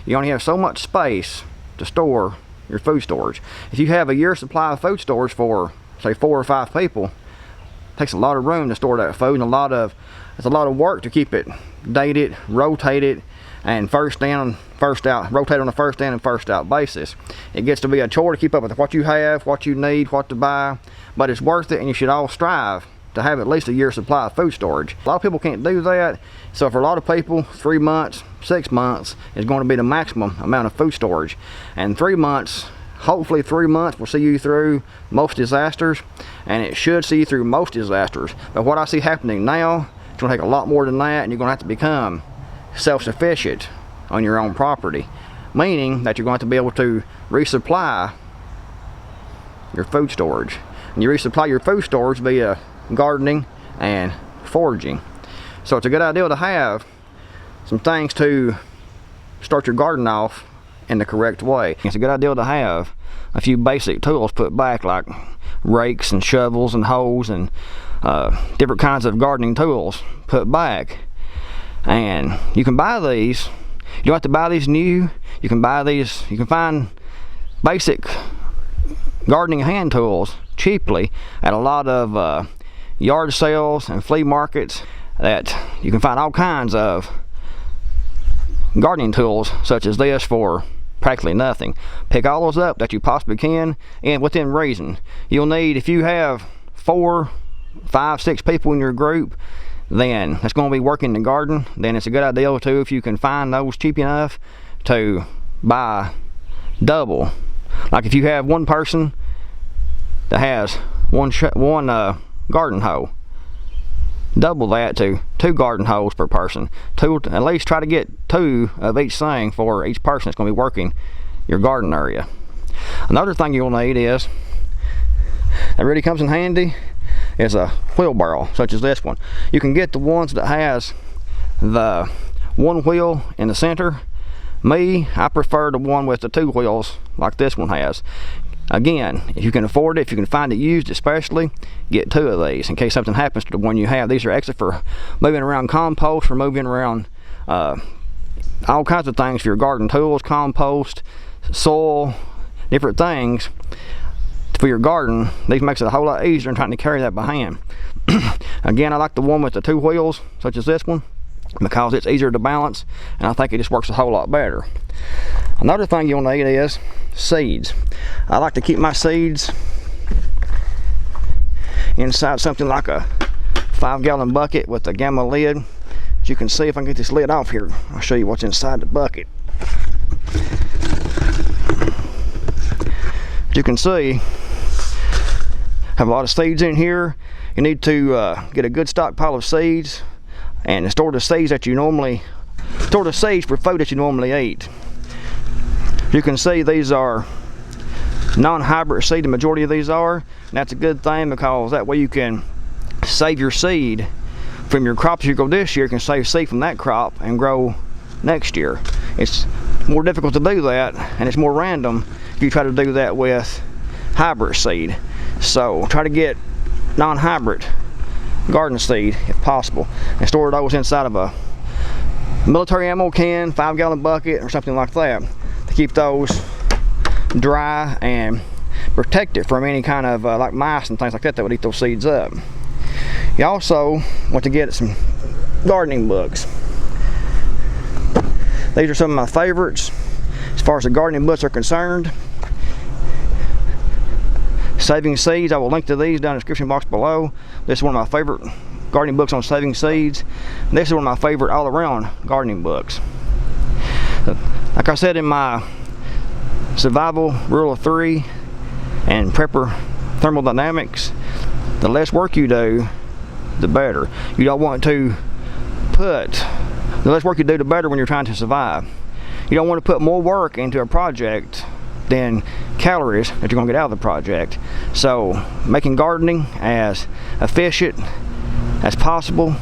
You only have so much space to store your food storage. If you have a year's supply of food storage for, say, 4 or 5 people, it takes a lot of room to store that food, and it's a lot of work to keep it dated, rotated, and first in, first out, rotate on a first in and first out basis. It gets to be a chore to keep up with what you have, what you need, what to buy, but it's worth it, and you should all strive to have at least a year's supply of food storage. A lot of people can't do that, so for a lot of people, 3 months, 6 months is going to be the maximum amount of food storage. And 3 months, hopefully 3 months will see you through most disasters, and it should see you through most disasters. But what I see happening now, it's going to take a lot more than that, and you're going to have to become self-sufficient on your own property, meaning that you're going to be able to resupply your food storage. And you resupply your food storage via gardening and foraging. So it's a good idea to have some things to start your garden off in the correct way. It's a good idea to have a few basic tools put back, like rakes and shovels and hoes and different kinds of gardening tools put back. And you can buy these. You don't have to buy these new. You can buy these, you can find basic gardening hand tools cheaply at a lot of yard sales and flea markets, that you can find all kinds of gardening tools such as this for practically nothing. Pick all those up that you possibly can, and within reason. You'll need, if you have 4, 5, 6 people in your group, then that's going to be working in the garden, then it's a good idea too, if you can find those cheap enough, to buy double. Like if you have one person that has one garden hoe, double that to 2 garden hoes per person. At least try to get 2 of each thing for each person that's going to be working your garden area. Another thing you'll need is, that really comes in handy, is a wheelbarrow such as this one. You can get the ones that has the 1 wheel in the center. Me, I prefer the one with the 2 wheels like this one has. Again, if you can afford it, if you can find it used especially, get 2 of these in case something happens to the one you have. These are extra for moving around compost, for moving around all kinds of things for your garden tools, compost, soil, different things for your garden. These makes it a whole lot easier than trying to carry that by hand. Again, I like the one with the 2 wheels such as this one because it's easier to balance, and I think it just works a whole lot better. Another thing you'll need is seeds. I like to keep my seeds inside something like a 5-gallon bucket with a gamma lid. As you can see, if I can get this lid off here, I'll show you what's inside the bucket. As you can see, have a lot of seeds in here. You need to get a good stockpile of seeds and store the seeds for food that you normally eat. You can see these are non-hybrid seed, the majority of these are, and that's a good thing because that way you can save your seed from your crops you grow this year. You can save seed from that crop and grow next year. It's more difficult to do that, and it's more random if you try to do that with hybrid seed. So try to get non-hybrid garden seed if possible, and store those inside of a military ammo can, 5-gallon bucket or something like that, to keep those dry and protect it from any kind of like mice and things like that would eat those seeds up. You also want to get some gardening books. These are some of my favorites as far as the gardening books are concerned. Saving Seeds, I will link to these down in the description box below. This is one of my favorite gardening books on saving seeds. And this is one of my favorite all-around gardening books. Like I said in my survival rule of 3 and prepper thermodynamics, the less work you do, the better. You don't want to put, the less work you do, the better when you're trying to survive. You don't want to put more work into a project than calories that you're going to get out of the project. So making gardening as efficient as possible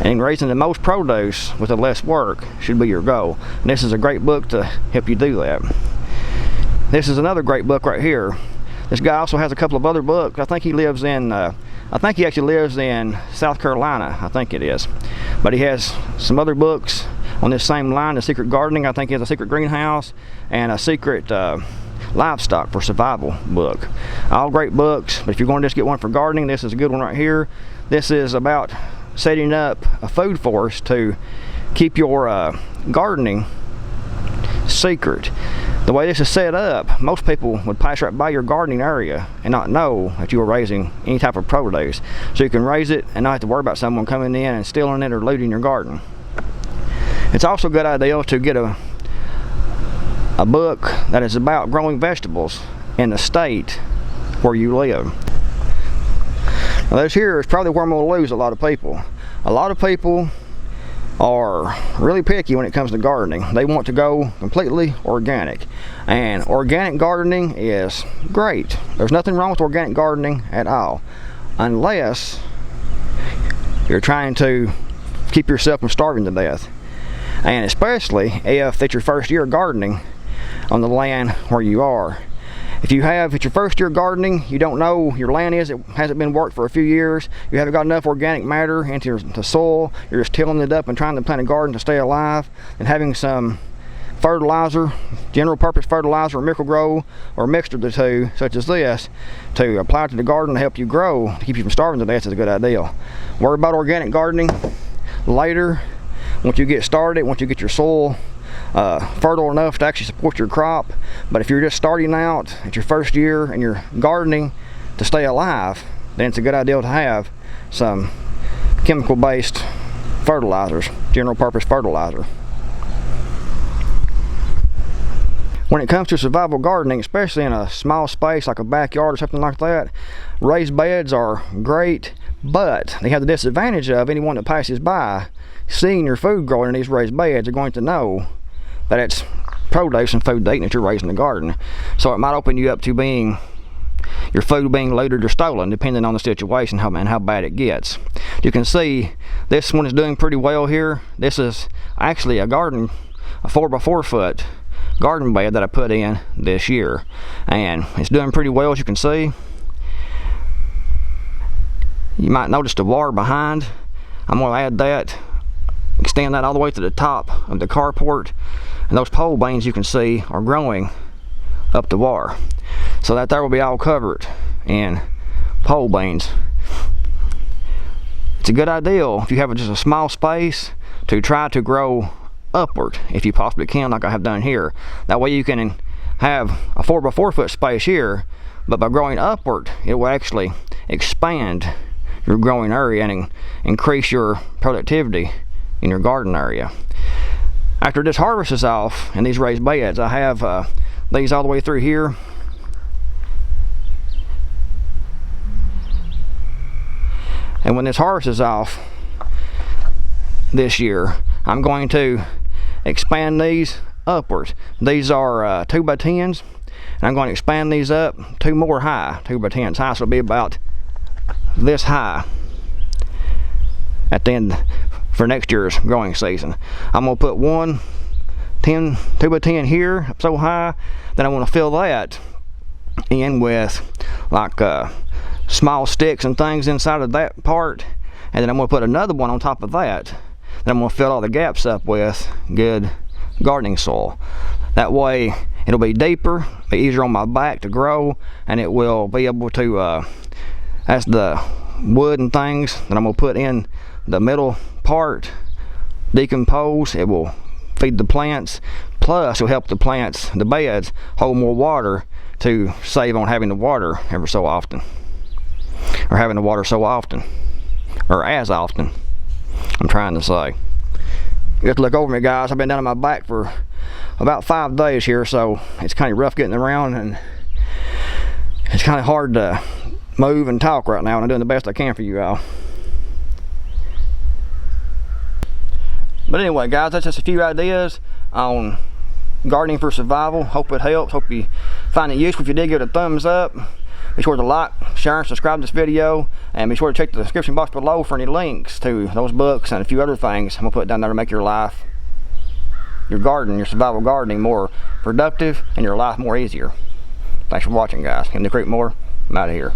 and raising the most produce with the less work should be your goal. And this is a great book to help you do that. This is another great book right here. This guy also has a couple of other books. I think he lives in I think he actually lives in South Carolina, I think it is. But he has some other books on this same line, The Secret Gardening, I think he has a secret greenhouse and a secret livestock for survival book. All great books, but if you're going to just get one for gardening, this is a good one right here. This is about setting up a food forest to keep your gardening secret. The way this is set up, most people would pass right by your gardening area and not know that you were raising any type of produce. So you can raise it and not have to worry about someone coming in and stealing it or looting your garden. It's also a good idea to get a book that is about growing vegetables in the state where you live. Now this here is probably where I'm going to lose a lot of people. A lot of people are really picky when it comes to gardening. They want to go completely organic, and organic gardening is great. There's nothing wrong with organic gardening at all, unless you're trying to keep yourself from starving to death, and especially if it's your first year gardening on the land where you are. If it's your first year gardening, you don't know your land it hasn't been worked for a few years, you haven't got enough organic matter into the soil, you're just tilling it up and trying to plant a garden to stay alive, and having some fertilizer, general purpose fertilizer or Miracle-Gro or a mixture of the two, such as this, to apply to the garden to help you grow, to keep you from starving to death, is a good idea. Worry about organic gardening later, once you get started, once you get your soil fertile enough to actually support your crop. But if you're just starting out at your first year and you're gardening to stay alive, then it's a good idea to have some chemical based fertilizers, general purpose fertilizer. When it comes to survival gardening, especially in a small space like a backyard or something like that, raised beds are great, but they have the disadvantage of anyone that passes by seeing your food growing in these raised beds are going to know that it's produce and food to eat that you're raising in the garden. So it might open you up to your food being looted or stolen, depending on the situation and how bad it gets. You can see this one is doing pretty well here. This is actually a 4x4 foot garden bed that I put in this year, and it's doing pretty well, as you can see. You might notice the wire behind. I'm going to add that, extend that all the way to the top of the carport, and those pole beans you can see are growing up the wire, so that there will be all covered in pole beans. It's a good idea if you have just a small space to try to grow upward if you possibly can, like I have done here. That way you can have a 4x4 foot space here, but by growing upward it will actually expand your growing area and increase your productivity in your garden area. After this harvest is off in these raised beds, I have these all the way through here. And when this harvest is off this year, I'm going to expand these upwards. These are 2x10s, and I'm going to expand these up 2 more high, 2x10s high, so it'll be about this high at the end for next year's growing season. I'm going to put 2x10 here up so high, then I want to fill that in with like small sticks and things inside of that part, and then I'm going to put another one on top of that. Then I'm going to fill all the gaps up with good gardening soil. That way it'll be deeper, be easier on my back to grow, and it will be able to, as the wood and things that I'm going to put in the middle part decompose, it will feed the plants, plus it'll help the plants, the beds, hold more water to save on having to water ever so often, or having to water so often, or as often, I'm trying to say. You have to look over me, guys. I've been down on my back for about 5 days here, so it's kind of rough getting around, and it's kind of hard to move and talk right now, and I'm doing the best I can for you all. But anyway, guys, that's just a few ideas on gardening for survival. Hope it helps. Hope you find it useful. If you did, give it a thumbs up. Be sure to like, share, and subscribe to this video, and be sure to check the description box below for any links to those books and a few other things I'm gonna put down there to make your life, your garden, your survival gardening more productive and your life more easier. Thanks for watching, guys. I'm the Creekmore. I'm out of here.